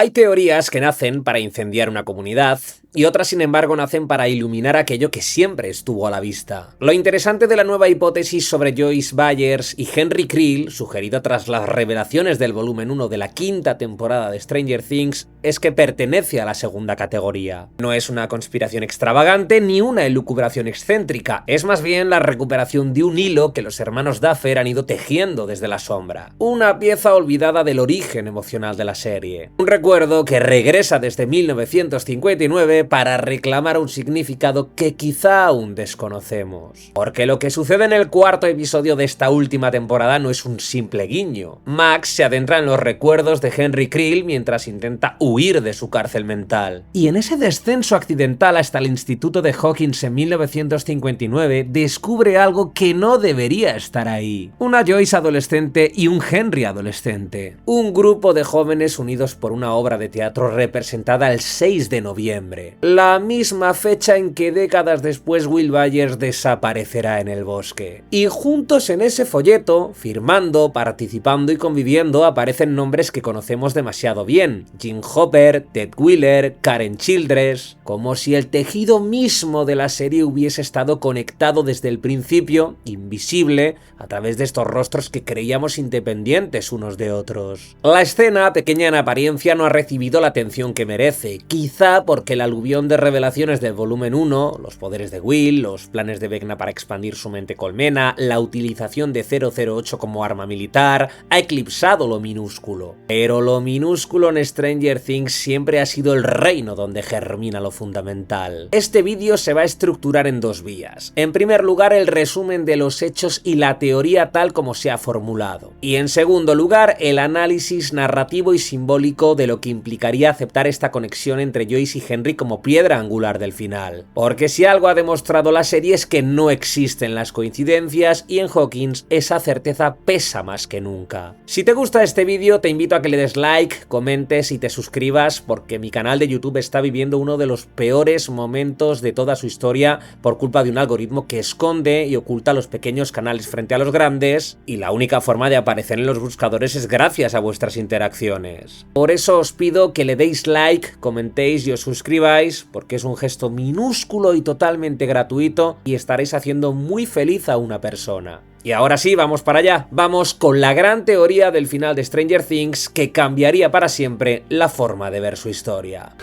Hay teorías que nacen para incendiar una comunidad y otras, sin embargo, nacen para iluminar aquello que siempre estuvo a la vista. Lo interesante de la nueva hipótesis sobre Joyce Byers y Henry Creel, sugerida tras las revelaciones del volumen 1 de la quinta temporada de Stranger Things, es que pertenece a la segunda categoría. No es una conspiración extravagante ni una elucubración excéntrica, es más bien la recuperación de un hilo que los hermanos Duffer han ido tejiendo desde la sombra. Una pieza olvidada del origen emocional de la serie. Un recuerdo que regresa desde 1959 para reclamar un significado que quizá aún desconocemos. Porque lo que sucede en el cuarto episodio de esta última temporada no es un simple guiño. Max se adentra en los recuerdos de Henry Creel mientras intenta huir de su cárcel mental. Y en ese descenso accidental hasta el instituto de Hawkins en 1959 descubre algo que no debería estar ahí. Una Joyce adolescente y un Henry adolescente. Un grupo de jóvenes unidos por una obra de teatro representada el 6 de noviembre. La misma fecha en que décadas después Will Byers desaparecerá en el bosque. Y juntos en ese folleto, firmando, participando y conviviendo, aparecen nombres que conocemos demasiado bien. Jim Hopper, Ted Wheeler, Karen Childress, como si el tejido mismo de la serie hubiese estado conectado desde el principio, invisible, a través de estos rostros que creíamos independientes unos de otros. La escena, pequeña en apariencia, no ha recibido la atención que merece, quizá porque el aluvión de revelaciones del volumen 1, los poderes de Will, los planes de Vecna para expandir su mente colmena, la utilización de 008 como arma militar, ha eclipsado lo minúsculo. Pero lo minúsculo en Stranger Things siempre ha sido el reino donde germina lo fundamental. Este vídeo se va a estructurar en dos vías. En primer lugar, el resumen de los hechos y la teoría tal como se ha formulado. Y en segundo lugar, el análisis narrativo y simbólico de lo que implicaría aceptar esta conexión entre Joyce y Henry como piedra angular del final. Porque si algo ha demostrado la serie es que no existen las coincidencias y en Hawkins esa certeza pesa más que nunca. Si te gusta este vídeo te invito a que le des like, comentes y te suscribas porque mi canal de YouTube está viviendo uno de los peores momentos de toda su historia por culpa de un algoritmo que esconde y oculta los pequeños canales frente a los grandes y la única forma de aparecer en los buscadores es gracias a vuestras interacciones. Por eso os pido que le deis like, comentéis y os suscribáis porque es un gesto minúsculo y totalmente gratuito y estaréis haciendo muy feliz a una persona. Y ahora sí, vamos para allá. Vamos con la gran teoría del final de Stranger Things que cambiaría para siempre la forma de ver su historia.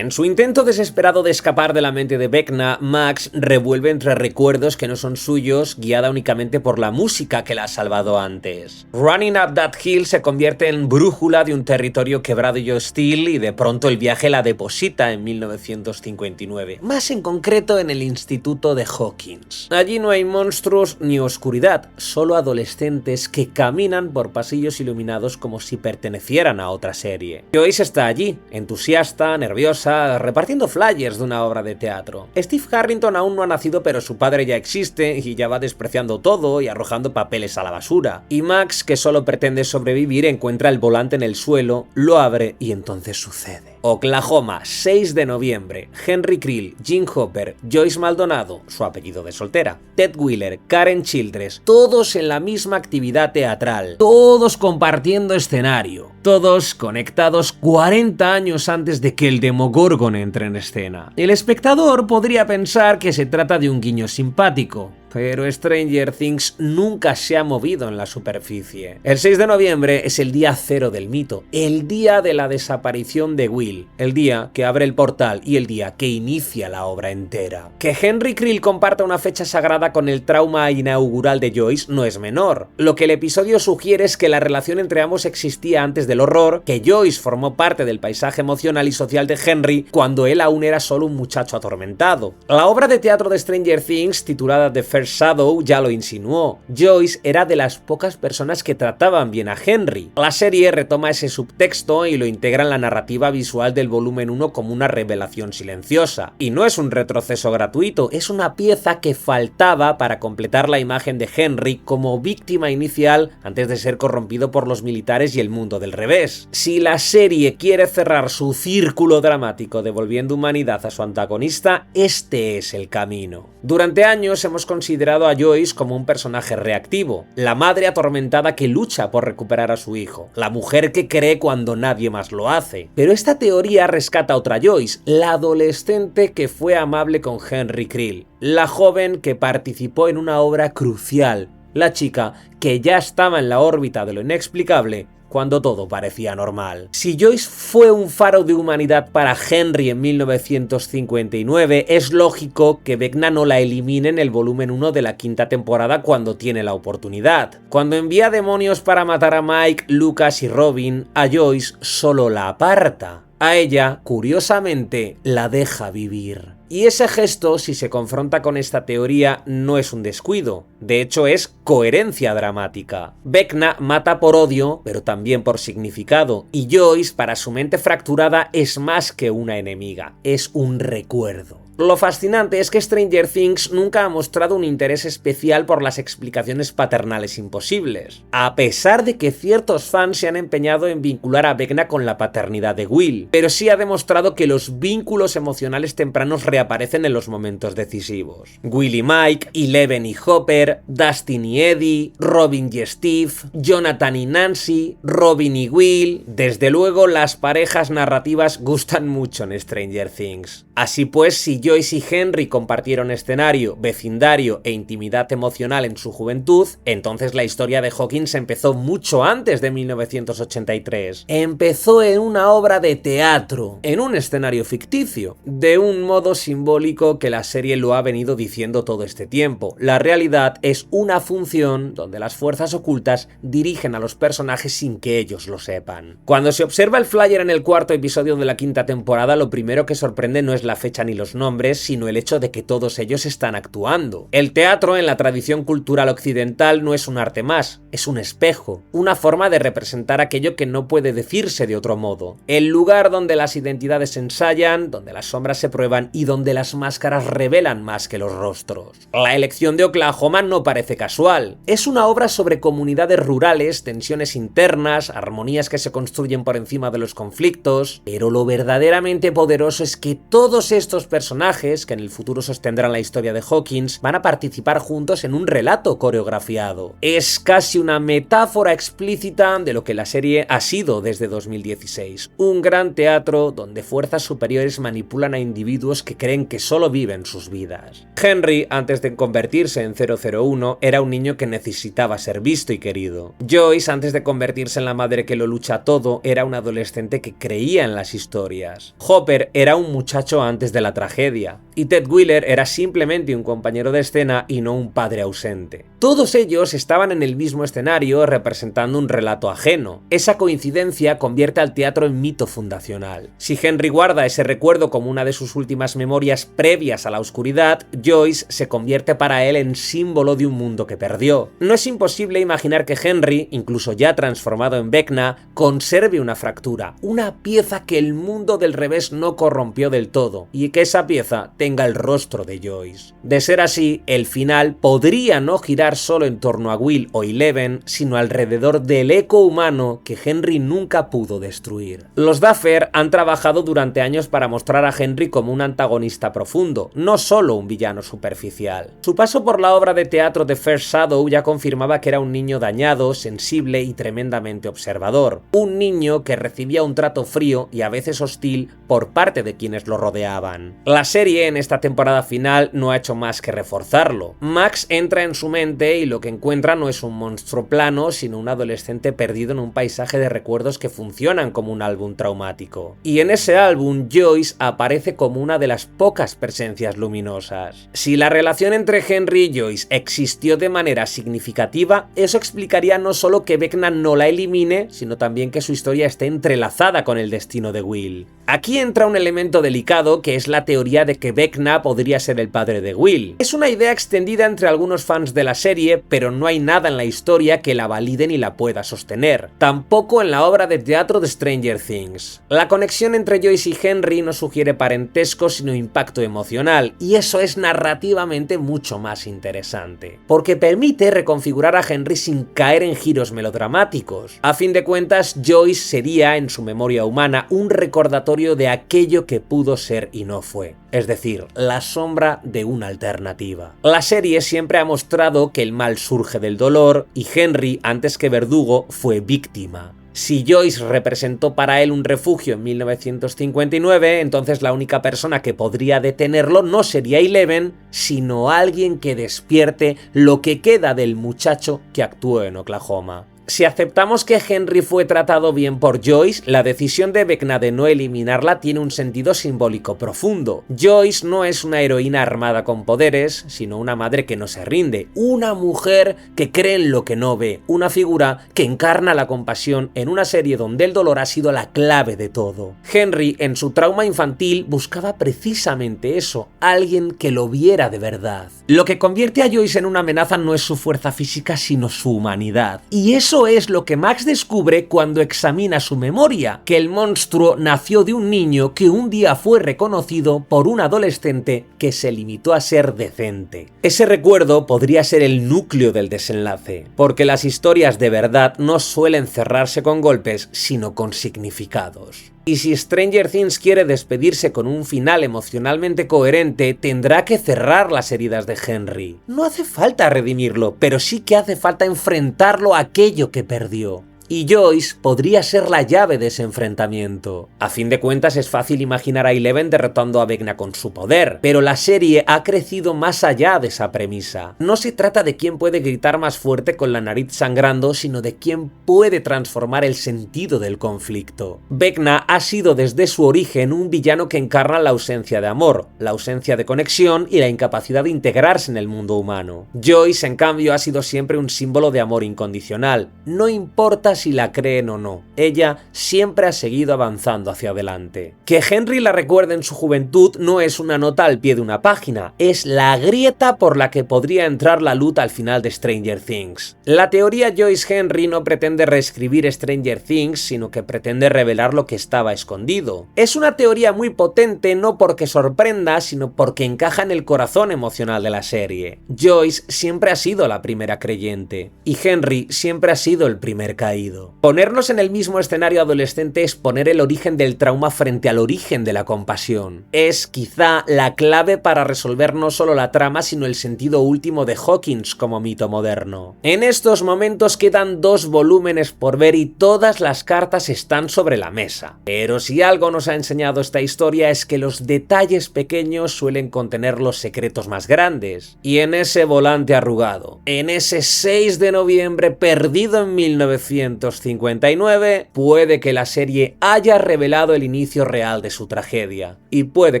En su intento desesperado de escapar de la mente de Vecna, Max revuelve entre recuerdos que no son suyos, guiada únicamente por la música que la ha salvado antes. Running Up That Hill se convierte en brújula de un territorio quebrado y hostil y de pronto el viaje la deposita en 1959, más en concreto en el instituto de Hawkins. Allí no hay monstruos ni oscuridad, solo adolescentes que caminan por pasillos iluminados como si pertenecieran a otra serie. Joyce está allí, entusiasta, nerviosa, repartiendo flyers de una obra de teatro. Steve Harrington aún no ha nacido, pero su padre ya existe y ya va despreciando todo y arrojando papeles a la basura. Y Max, que solo pretende sobrevivir, encuentra el volante en el suelo, lo abre y entonces sucede. Oklahoma, 6 de noviembre. Henry Creel, Jim Hopper, Joyce Maldonado, su apellido de soltera, Ted Wheeler, Karen Childress, todos en la misma actividad teatral, todos compartiendo escenario, todos conectados 40 años antes de que el Demogorgon entre en escena. El espectador podría pensar que se trata de un guiño simpático, pero Stranger Things nunca se ha movido en la superficie. El 6 de noviembre es el día cero del mito, el día de la desaparición de Will, el día que abre el portal y el día que inicia la obra entera. Que Henry Creel comparta una fecha sagrada con el trauma inaugural de Joyce no es menor. Lo que el episodio sugiere es que la relación entre ambos existía antes del horror, que Joyce formó parte del paisaje emocional y social de Henry cuando él aún era solo un muchacho atormentado. La obra de teatro de Stranger Things, titulada The First Shadow, ya lo insinuó. Joyce era de las pocas personas que trataban bien a Henry. La serie retoma ese subtexto y lo integra en la narrativa visual del volumen 1 como una revelación silenciosa. Y no es un retroceso gratuito, es una pieza que faltaba para completar la imagen de Henry como víctima inicial antes de ser corrompido por los militares y el mundo del revés. Si la serie quiere cerrar su círculo dramático devolviendo humanidad a su antagonista, este es el camino. Durante años hemos considerado considerado a Joyce como un personaje reactivo, la madre atormentada que lucha por recuperar a su hijo, la mujer que cree cuando nadie más lo hace. Pero esta teoría rescata a otra Joyce, la adolescente que fue amable con Henry Creel, la joven que participó en una obra crucial, la chica que ya estaba en la órbita de lo inexplicable cuando todo parecía normal. Si Joyce fue un faro de humanidad para Henry en 1959, es lógico que Vecna no la elimine en el volumen 1 de la quinta temporada cuando tiene la oportunidad. Cuando envía demonios para matar a Mike, Lucas y Robin, a Joyce solo la aparta. A ella, curiosamente, la deja vivir. Y ese gesto, si se confronta con esta teoría, no es un descuido, de hecho es coherencia dramática. Vecna mata por odio, pero también por significado, y Joyce, para su mente fracturada, es más que una enemiga, es un recuerdo. Lo fascinante es que Stranger Things nunca ha mostrado un interés especial por las explicaciones paternales imposibles, a pesar de que ciertos fans se han empeñado en vincular a Vecna con la paternidad de Will, pero sí ha demostrado que los vínculos emocionales tempranos reaparecen en los momentos decisivos. Will y Mike, Eleven y Hopper, Dustin y Eddie, Robin y Steve, Jonathan y Nancy, Robin y Will. Desde luego las parejas narrativas gustan mucho en Stranger Things. Así pues, si Joyce y Henry compartieron escenario, vecindario e intimidad emocional en su juventud, entonces la historia de Hawkins empezó mucho antes de 1983. Empezó en una obra de teatro, en un escenario ficticio, de un modo simbólico que la serie lo ha venido diciendo todo este tiempo. La realidad es una función donde las fuerzas ocultas dirigen a los personajes sin que ellos lo sepan. Cuando se observa el flyer en el cuarto episodio de la quinta temporada, lo primero que sorprende no es la fecha ni los nombres, sino el hecho de que todos ellos están actuando. El teatro en la tradición cultural occidental no es un arte más, es un espejo, una forma de representar aquello que no puede decirse de otro modo. El lugar donde las identidades se ensayan, donde las sombras se prueban y donde las máscaras revelan más que los rostros. La elección de Oklahoma no parece casual. Es una obra sobre comunidades rurales, tensiones internas, armonías que se construyen por encima de los conflictos, pero lo verdaderamente poderoso es que todos estos personajes, que en el futuro sostendrán la historia de Hawkins, van a participar juntos en un relato coreografiado. Es casi una metáfora explícita de lo que la serie ha sido desde 2016. Un gran teatro donde fuerzas superiores manipulan a individuos que creen que solo viven sus vidas. Henry, antes de convertirse en 001, era un niño que necesitaba ser visto y querido. Joyce, antes de convertirse en la madre que lo lucha todo, era un adolescente que creía en las historias. Hopper era un muchacho antes de la tragedia. Y Ted Wheeler era simplemente un compañero de escena y no un padre ausente. Todos ellos estaban en el mismo escenario representando un relato ajeno. Esa coincidencia convierte al teatro en mito fundacional. Si Henry guarda ese recuerdo como una de sus últimas memorias previas a la oscuridad, Joyce se convierte para él en símbolo de un mundo que perdió. No es imposible imaginar que Henry, incluso ya transformado en Vecna, conserve una fractura, una pieza que el mundo del revés no corrompió del todo, y que esa pieza tenga el rostro de Joyce. De ser así, el final podría no girar solo en torno a Will o Eleven, sino alrededor del eco humano que Henry nunca pudo destruir. Los Duffer han trabajado durante años para mostrar a Henry como un antagonista profundo, no solo un villano superficial. Su paso por la obra de teatro The First Shadow ya confirmaba que era un niño dañado, sensible y tremendamente observador. Un niño que recibía un trato frío y a veces hostil por parte de quienes lo rodeaban. La serie en esta temporada final no ha hecho más que reforzarlo. Max entra en su mente y lo que encuentra no es un monstruo plano, sino un adolescente perdido en un paisaje de recuerdos que funcionan como un álbum traumático. Y en ese álbum Joyce aparece como una de las pocas presencias luminosas. Si la relación entre Henry y Joyce existió de manera significativa, eso explicaría no solo que Vecna no la elimine, sino también que su historia esté entrelazada con el destino de Will. Aquí entra un elemento delicado que es la teoría de que Vecna podría ser el padre de Will. Es una idea extendida entre algunos fans de la serie, pero no hay nada en la historia que la valide ni la pueda sostener. Tampoco en la obra de teatro de Stranger Things. La conexión entre Joyce y Henry no sugiere parentesco sino impacto emocional, y eso es narrativamente mucho más interesante, porque permite reconfigurar a Henry sin caer en giros melodramáticos. A fin de cuentas, Joyce sería, en su memoria humana, un recordatorio recordatorio de aquello que pudo ser y no fue, es decir, la sombra de una alternativa. La serie siempre ha mostrado que el mal surge del dolor y Henry, antes que verdugo, fue víctima. Si Joyce representó para él un refugio en 1959, entonces la única persona que podría detenerlo no sería Eleven, sino alguien que despierte lo que queda del muchacho que actuó en Oklahoma. Si aceptamos que Henry fue tratado bien por Joyce, la decisión de Vecna de no eliminarla tiene un sentido simbólico profundo. Joyce no es una heroína armada con poderes, sino una madre que no se rinde, una mujer que cree en lo que no ve, una figura que encarna la compasión en una serie donde el dolor ha sido la clave de todo. Henry, en su trauma infantil, buscaba precisamente eso, alguien que lo viera de verdad. Lo que convierte a Joyce en una amenaza no es su fuerza física, sino su humanidad. Y eso es lo que Max descubre cuando examina su memoria, que el monstruo nació de un niño que un día fue reconocido por un adolescente que se limitó a ser decente. Ese recuerdo podría ser el núcleo del desenlace, porque las historias de verdad no suelen cerrarse con golpes, sino con significados. Y si Stranger Things quiere despedirse con un final emocionalmente coherente, tendrá que cerrar las heridas de Henry. No hace falta redimirlo, pero sí que hace falta enfrentarlo a aquello que perdió. Y Joyce podría ser la llave de ese enfrentamiento. A fin de cuentas es fácil imaginar a Eleven derrotando a Vecna con su poder, pero la serie ha crecido más allá de esa premisa. No se trata de quién puede gritar más fuerte con la nariz sangrando, sino de quién puede transformar el sentido del conflicto. Vecna ha sido desde su origen un villano que encarna la ausencia de amor, la ausencia de conexión y la incapacidad de integrarse en el mundo humano. Joyce, en cambio, ha sido siempre un símbolo de amor incondicional. No importa si la creen o no, ella siempre ha seguido avanzando hacia adelante. Que Henry la recuerde en su juventud no es una nota al pie de una página, es la grieta por la que podría entrar la luz al final de Stranger Things. La teoría Joyce Henry no pretende reescribir Stranger Things, sino que pretende revelar lo que estaba escondido. Es una teoría muy potente no porque sorprenda, sino porque encaja en el corazón emocional de la serie. Joyce siempre ha sido la primera creyente, y Henry siempre ha sido el primer caído. Ponernos en el mismo escenario adolescente es poner el origen del trauma frente al origen de la compasión. Es quizá la clave para resolver no solo la trama, sino el sentido último de Hawkins como mito moderno. En estos momentos quedan 2 volúmenes por ver y todas las cartas están sobre la mesa. Pero si algo nos ha enseñado esta historia es que los detalles pequeños suelen contener los secretos más grandes. Y en ese volante arrugado, en ese 6 de noviembre perdido en 1959, puede que la serie haya revelado el inicio real de su tragedia, y puede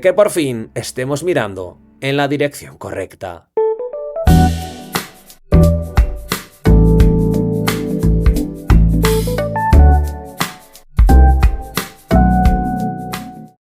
que por fin estemos mirando en la dirección correcta.